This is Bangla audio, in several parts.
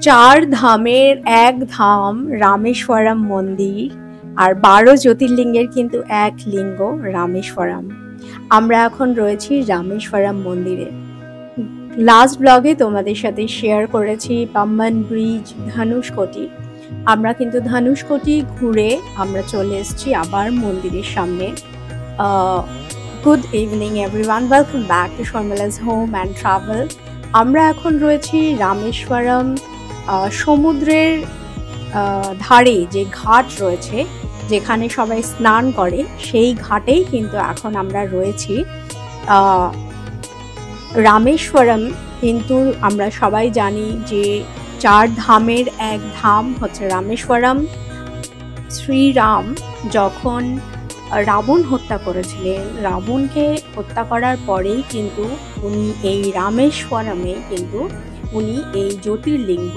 চার ধামের এক ধাম রামেশ্বরম মন্দির, আর 12 জ্যোতির্লিঙ্গের কিন্তু এক লিঙ্গ রামেশ্বরম। আমরা এখন রয়েছি রামেশ্বরম মন্দিরে। লাস্ট ব্লগে তোমাদের সাথে শেয়ার করেছি পাম্বান ব্রিজ, ধনুষকোটি। আমরা কিন্তু ধনুষকোটি ঘুরে আমরা চলে এসেছি আবার মন্দিরের সামনে। Good evening everyone, welcome back to Sharmila's home and travel. আমরা এখন রয়েছি রামেশ্বরম সমুদ্রের ধারে যে ঘাট রয়েছে, যেখানে সবাই স্নান করে, সেই ঘাটেই কিন্তু এখন আমরা রয়েছি। রামেশ্বরম কিন্তু আমরা সবাই জানি যে চার ধামের এক ধাম হচ্ছে রামেশ্বরম। শ্রীরাম যখন রাবণ হত্যা করেছিলেন, রাবণকে হত্যা করার পরেই কিন্তু উনি এই রামেশ্বরমে কিন্তু উনি এই জ্যোতির্লিঙ্গ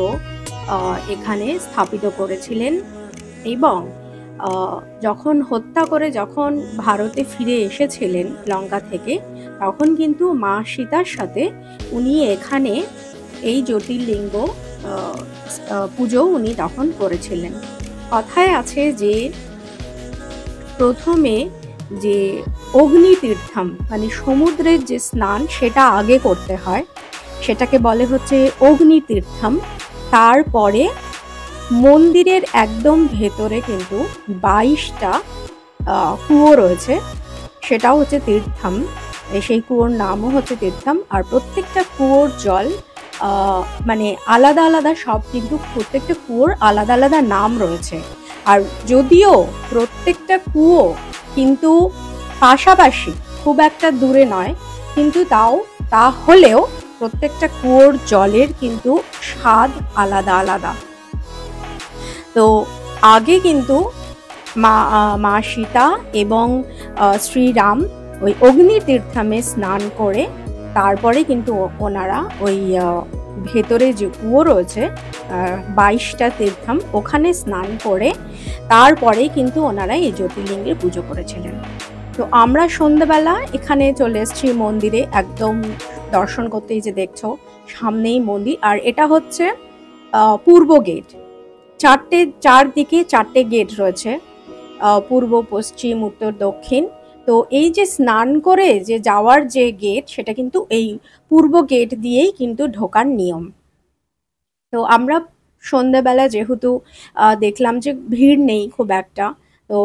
এখানে স্থাপিত করেছিলেন। এবং যখন হত্যা করে যখন ভারতে ফিরে এসেছিলেন লঙ্কা থেকে, তখন কিন্তু মা সীতার সাথে উনি এখানে এই জ্যোতির্লিঙ্গ পুজো উনি তখন করেছিলেন। কথায় আছে যে প্রথমে যে অগ্নিতীর্থম মানে সমুদ্রের যে স্নান সেটা আগে করতে হয়, সেটাকে বলে হচ্ছে অগ্নিতীর্থম। তারপরে মন্দিরের একদম ভেতরে কিন্তু 22টা কুয়ো রয়েছে, সেটাও হচ্ছে তীর্থম। সেই কুয়োর নামও হচ্ছে তীর্থম। আর প্রত্যেকটা কুয়োর জল মানে আলাদা আলাদা, সব কিন্তু প্রত্যেকটা কুয়োর আলাদা আলাদা নাম রয়েছে। আর যদিও প্রত্যেকটা কুয়ো কিন্তু পাশাপাশি, খুব একটা দূরে নয়, কিন্তু তাহলেও প্রত্যেকটা কুয়োর জলের কিন্তু স্বাদ আলাদা আলাদা। তো আগে কিন্তু মা সীতা এবং শ্রীরাম ওই অগ্নিতীর্থমে স্নান করে তারপরে কিন্তু ওনারা ওই ভেতরে যে কুয়ো রয়েছে 22টা তীর্থম, ওখানে স্নান করে তারপরে কিন্তু ওনারা এই জ্যোতির্লিঙ্গের পুজো করেছিলেন। তো আমরা সন্ধ্যাবেলা এখানে চলে এসেছি মন্দিরে, একদম দর্শন করতে। এই যে দেখছো সামনেই মন্দির, আর এটা হচ্ছে পূর্ব গেট। চারদিকে 4টে গেট রয়েছে, পূর্ব, পশ্চিম, উত্তর, দক্ষিণ। তো এই যে স্নান করে যে যাওয়ার যে গেট, সেটা কিন্তু এই পূর্ব গেট দিয়েই কিন্তু ঢোকার নিয়ম। তো আমরা সন্ধ্যাবেলা যেহেতু দেখলাম যে ভিড় নেই খুব একটা, তো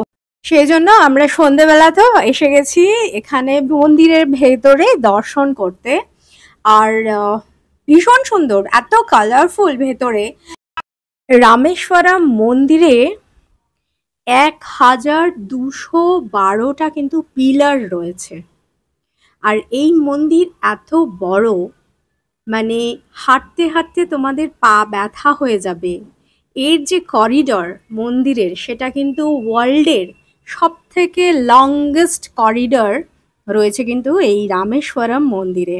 সেই জন্য আমরা সন্ধ্যাবেলাতেও এসে গেছি এখানে মন্দিরের ভেতরে দর্শন করতে। আর ভীষণ সুন্দর, এত কালারফুল ভেতরে। রামেশ্বরম মন্দিরে 1212টা কিন্তু পিলার রয়েছে। আর এই মন্দির এত বড়, মানে হাঁটতে হাঁটতে তোমাদের পা ব্যথা হয়ে যাবে। এর যে করিডর মন্দিরের, সেটা কিন্তু ওয়ার্ল্ডের সবথেকে লংগেস্ট করিডর রয়েছে কিন্তু এই রামেশ্বরম মন্দিরে।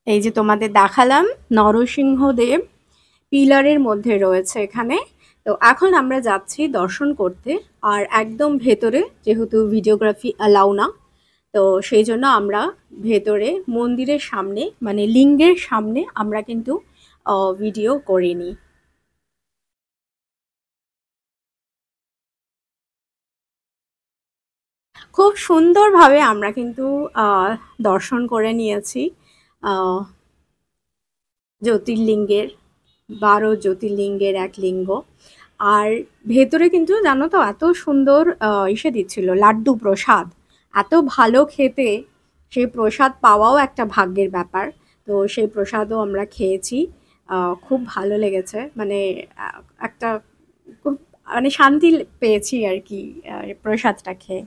এই যে তোমাদের দেখালাম নরসিংহদেব পিলারের মধ্যে রয়েছে এখানে। তো এখন আমরা যাচ্ছি দর্শন করতে। আর একদম ভেতরে যেহেতু ভিডিওগ্রাফি অ্যালাউ না, তো সেই জন্য আমরা ভেতরে মন্দিরের সামনে মানে লিঙ্গের সামনে আমরা কিন্তু ভিডিও করিনি। খুব সুন্দরভাবে আমরা কিন্তু দর্শন করে নিয়েছি জ্যোতির্লিঙ্গের, 12 জ্যোতির্লিঙ্গের এক লিঙ্গ। আর ভেতরে কিন্তু জানো তো এত সুন্দর ইসে দিচ্ছিল, লাড্ডু প্রসাদ, এত ভালো খেতে। সেই প্রসাদ পাওয়াও একটা ভাগ্যের ব্যাপার। তো সেই প্রসাদও আমরা খেয়েছি, খুব ভালো লেগেছে। মানে একটা খুব মানে শান্তি পেয়েছি আর কি প্রসাদটা খেয়ে।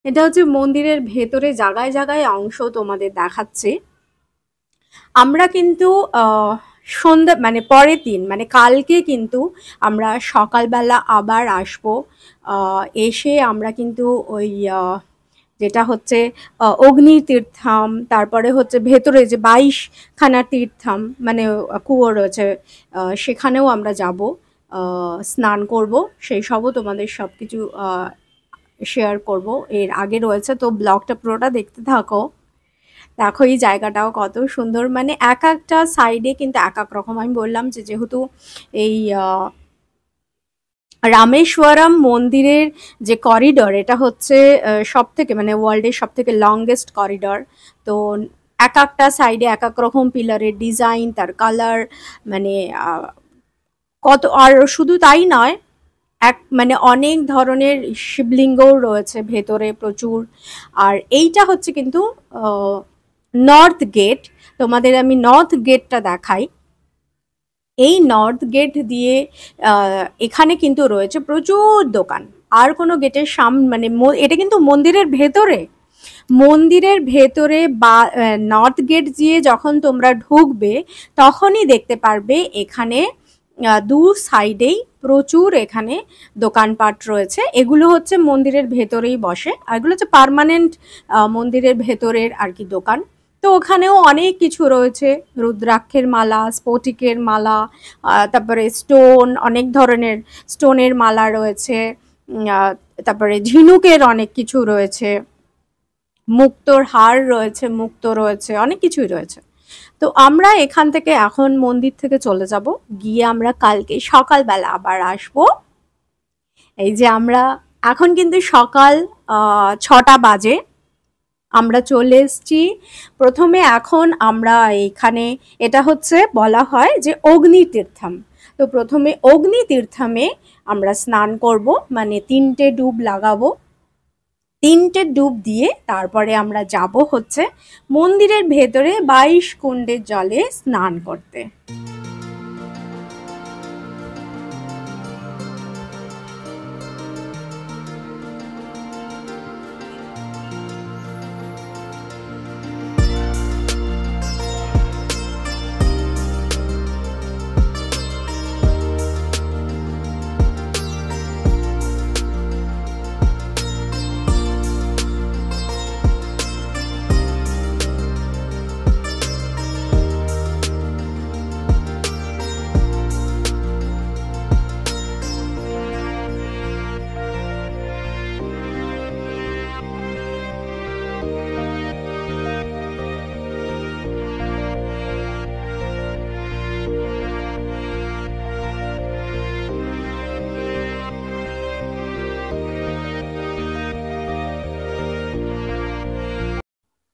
এটা হচ্ছে মন্দিরের ভেতরে জায়গায় জায়গায় অংশ তোমাদের দেখাচ্ছি। আমরা কিন্তু সন্ধ্যা মানে পরের দিন মানে কালকে কিন্তু আমরা সকালবেলা আবার আসবো। এসে আমরা কিন্তু ওই যেটা হচ্ছে অগ্নিতীর্থম, তারপরে হচ্ছে ভেতরে যে 22খানা তীর্থম মানে কুয়ো রয়েছে, সেখানেও আমরা যাব, স্নান করব। সেই সবও তোমাদের সব কিছু শেয়ার করব। এর আগে রয়েছে, তো ব্লগটা পুরোটা দেখতে থাকো। দেখো এই জায়গাটাও কত সুন্দর, মানে এক একটা সাইডে কিন্তু এক এক রকম। আমি বললাম যে যেহেতু এই রামেশ্বরম মন্দিরের যে করিডর, এটা হচ্ছে সব থেকে মানে ওয়ার্ল্ডের সব থেকে লংগেস্ট করিডর। তো এক একটা সাইডে এক এক রকম পিলারের ডিজাইন, তার কালার, মানে কত। আর শুধু তাই নয়, এক মানে অনেক ধরনের শিবলিঙ্গও রয়েছে ভেতরে প্রচুর। আর এইটা হচ্ছে কিন্তু নর্থ গেট। তোমাদের আমি নর্থ গেটটা দেখাই। এই নর্থ গেট দিয়ে এখানে কিন্তু রয়েছে প্রচুর দোকান। আর কোনো গেটের মানে এটা কিন্তু মন্দিরের ভেতরে, মন্দিরের ভেতরে বা নর্থ গেট দিয়ে যখন তোমরা ঢুকবে তখনই দেখতে পারবে এখানে দু সাইডেই প্রচুর এখানে দোকানপাট রয়েছে। এগুলো হচ্ছে মন্দিরের ভেতরেই বসে, আর এগুলো হচ্ছে পার্মানেন্ট মন্দিরের ভেতরের আর কি দোকান। তো ওখানেও অনেক কিছু রয়েছে, রুদ্রাক্ষের মালা, স্ফটিকের মালা, তারপরে স্টোন, অনেক ধরনের স্টোনের মালা রয়েছে, তারপরে ঝিনুকের অনেক কিছু রয়েছে, মুক্তোর হার রয়েছে, মুক্তো রয়েছে, অনেক কিছুই রয়েছে। তো আমরা এখান থেকে এখন মন্দির থেকে চলে যাব, গিয়ে আমরা কালকে সকালবেলা আবার আসব। এই যে আমরা এখন কিন্তু সকাল 6টা বাজে, আমরা চলে এসছি। প্রথমে এখন আমরা এখানে, এটা হচ্ছে বলা হয় যে অগ্নি তীর্থম। তো প্রথমে অগ্নি তীর্থমে আমরা স্নান করব, মানে 3টে ডুব লাগাবো। 3টে ডুব দিয়ে তারপরে আমরা যাব হচ্ছে মন্দিরের ভেতরে 22 কুণ্ডের জলে স্নান করতে।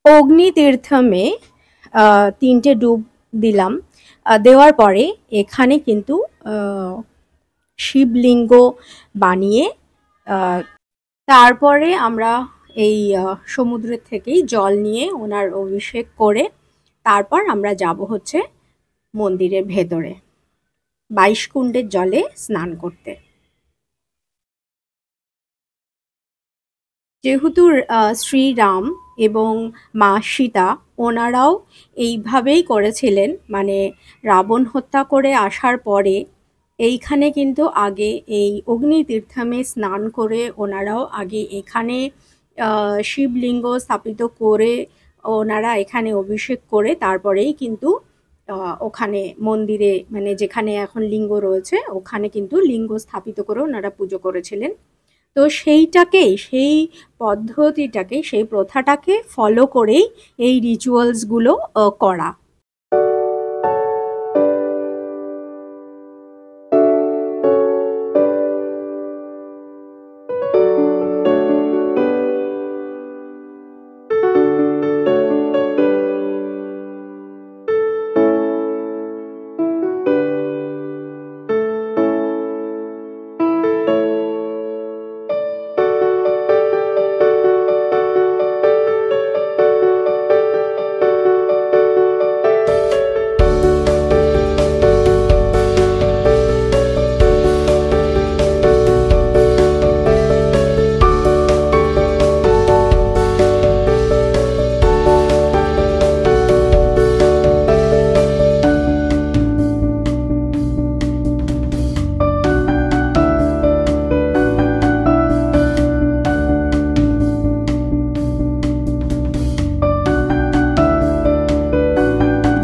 অগ্নি তীর্থমে 3টে ডুব দিলাম। দেওয়ার পরে এখানে কিন্তু শিবলিঙ্গ বানিয়ে তারপরে আমরা এই সমুদ্রের থেকেই জল নিয়ে ওনার অভিষেক করে তারপর আমরা যাব হচ্ছে মন্দিরের ভেতরে 22 কুণ্ডের জলে স্নান করতে। যেহেতু শ্রীরাম এবং মা সীতা ওনারাও এইভাবেই করেছিলেন, মানে রাবণ হত্যা করে আসার পরে এইখানে কিন্তু আগে এই অগ্নি তীর্থমে স্নান করে ওনারাও আগে এখানে শিবলিঙ্গ স্থাপিত করে ওনারা এখানে অভিষেক করে তারপরেই কিন্তু ওখানে মন্দিরে, মানে যেখানে এখন লিঙ্গ রয়েছে ওখানে কিন্তু লিঙ্গ স্থাপিত করে ওনারা পুজো করেছিলেন। তো সেইটাকেই, সেই পদ্ধতিটাকে, সেই প্রথাটাকে ফলো করেই এই রিচুয়ালসগুলো করা।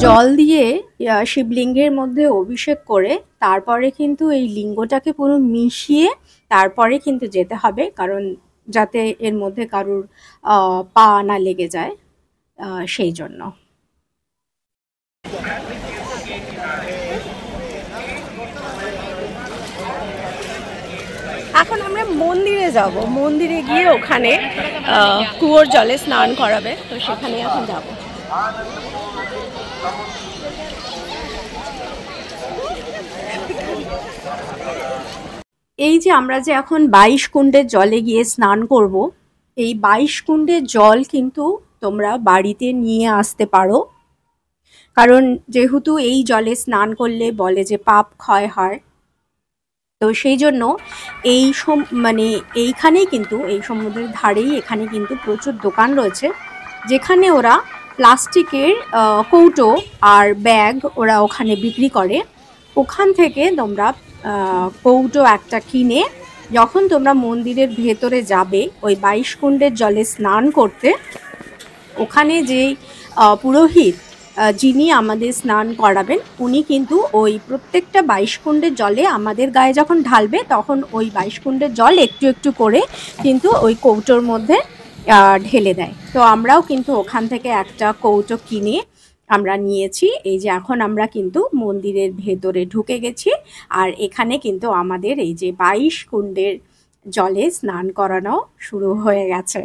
জল দিয়ে শিবলিঙ্গের মধ্যে অভিষেক করে তারপরে কিন্তু এই লিঙ্গটাকে পুরো মিশিয়ে তারপরে কিন্তু যেতে হবে, কারণ যাতে এর মধ্যে কারুর পা না লেগে যায়। সেই জন্য। এখন আমরা মন্দিরে যাব, মন্দিরে গিয়ে ওখানে কুয়োর জলে স্নান করাবে, তো সেখানে এখন যাব। এই যে আমরা যে এখন 22 কুণ্ডের জলে গিয়ে স্নান করব, এই 22 কুণ্ডের জল কিন্তু তোমরা বাড়িতে নিয়ে আসতে পারো, কারণ যেহেতু এই জলে স্নান করলে বলে যে পাপ ক্ষয় হয়, তো সেই জন্য এই মানে এইখানেই কিন্তু এই সমুদ্রের ধারেই এখানে কিন্তু প্রচুর দোকান রয়েছে, যেখানে ওরা প্লাস্টিকের কৌটো আর ব্যাগ ওরা ওখানে বিক্রি করে। ওখান থেকে তোমরা কৌটো একটা কিনে যখন তোমরা মন্দিরের ভেতরে যাবে ওই 22 কুণ্ডের জলে স্নান করতে, ওখানে যে পুরোহিত যিনি আমাদের স্নান করাবেন উনি কিন্তু ওই প্রত্যেকটা 22 কুণ্ডের জলে আমাদের গায়ে যখন ঢালবে তখন ওই 22 কুণ্ডের জল একটু একটু করে কিন্তু ওই কৌটোর মধ্যে ঢেলে দেয়। তো আমরাও কিন্তু ওখান থেকে একটা কৌটো কিনে আমরা নিয়েছি। এই যে এখন আমরা কিন্তু মন্দিরের ভেতরে ঢুকে গেছি, আর এখানে কিন্তু আমাদের এই যে 22 কুণ্ডের জলে স্নান করানো শুরু হয়ে গেছে।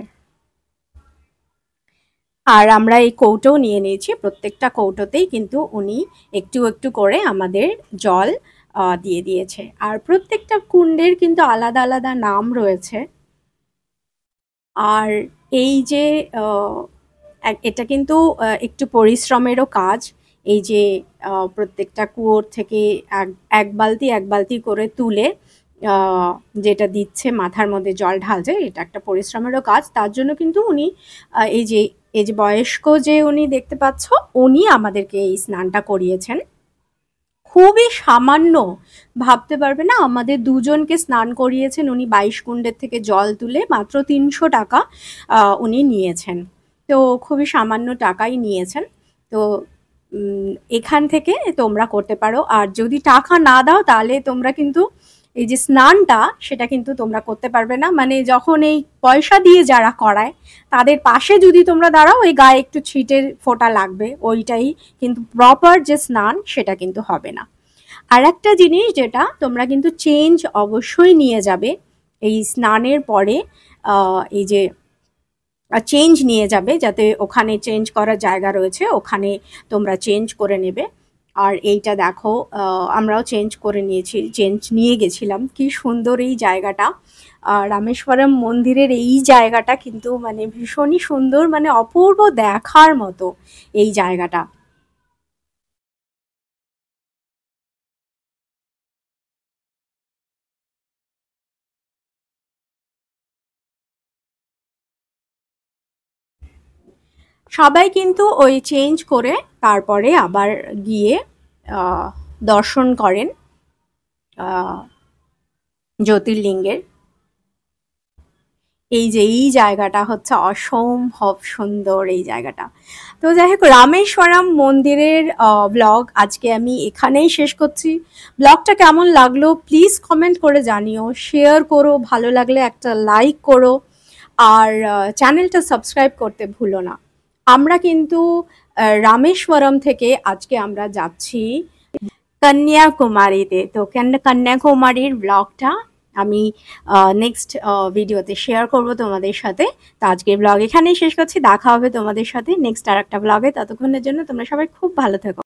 আর আমরা এই কৌটো নিয়ে নিয়েছি, প্রত্যেকটা কৌটোতেই কিন্তু উনি একটু একটু করে আমাদের জল দিয়ে দিয়েছে। আর প্রত্যেকটা কুণ্ডের কিন্তু আলাদা আলাদা নাম রয়েছে। আর এই যে এটা কিন্তু একটু পরিশ্রমেরও কাজ। এই যে প্রত্যেকটা কুয়োর থেকে এক বালতি করে তুলে যেটা দিচ্ছে, মাথার মধ্যে জল ঢালছে, এটা একটা পরিশ্রমেরও কাজ। তার জন্য কিন্তু উনি এই যে বয়স্ক যে উনি দেখতে পাচ্ছ, উনি আমাদেরকে এই স্নানটা করিয়েছেন। খুবই সামান্য, ভাবতে পারবে না, আমাদের দুজনকে স্নান করিয়েছেন উনি 22 কুণ্ডের থেকে জল তুলে মাত্র 300 টাকা উনি নিয়েছেন। তো খুবই সামান্য টাকাই নিয়েছেন। তো এখান থেকে তোমরা করতে পারো। আর যদি টাকা না দাও তাহলে তোমরা কিন্তু এই যে স্নানটা সেটা কিন্তু তোমরা করতে পারবে না। মানে যখন এই পয়সা দিয়ে যারা করায় তাদের পাশে যদি তোমরা দাঁড়াও, ওই গায়ে একটু ছিটের ফোঁটা লাগবে, ওইটাই কিন্তু প্রপার যে স্নান সেটা কিন্তু হবে না। আর একটা জিনিস যেটা তোমরা কিন্তু চেঞ্জ অবশ্যই নিয়ে যাবে এই স্নানের পরে, এই যে চেঞ্জ নিয়ে যাবে, যাতে ওখানে চেঞ্জ করার জায়গা রয়েছে, ওখানে তোমরা চেঞ্জ করে নেবে। আর এইটা দেখো, আমরাও চেঞ্জ করে নিয়েছি, চেঞ্জ নিয়ে গেছিলাম। কি সুন্দর এই জায়গাটা, রামেশ্বরম মন্দিরের এই জায়গাটা কিন্তু মানে ভীষণই সুন্দর, মানে অপূর্ব দেখার মতো এই জায়গাটা। সবাই কিন্তু ওই চেঞ্জ করে তারপরে আবার গিয়ে দর্শন করেন জ্যোতির্লিঙ্গের। এই যে এই জায়গাটা হচ্ছে অসম্ভব সুন্দর এই জায়গাটা। তো যাই হোক, রামেশ্বরম মন্দিরের ব্লগ আজকে আমি এখানেই শেষ করছি। ব্লগটা কেমন লাগলো প্লিজ কমেন্ট করে জানিও, শেয়ার করো, ভালো লাগলে একটা লাইক করো, আর চ্যানেলটা সাবস্ক্রাইব করতে ভুলো না। আমরা কিন্তু রামেশ্বরম থেকে আজকে আমরা যাচ্ছি কন্যাকুমারীতে। তো কন্যাকুমারীর ব্লগটা আমি নেক্সট ভিডিওতে শেয়ার করব তোমাদের সাথে। তো আজকের ব্লগ এখানেই শেষ করছি, দেখা হবে তোমাদের সাথে নেক্সট আর একটা ব্লগে। ততক্ষণের জন্য তোমরা সবাই খুব ভালো থেকো।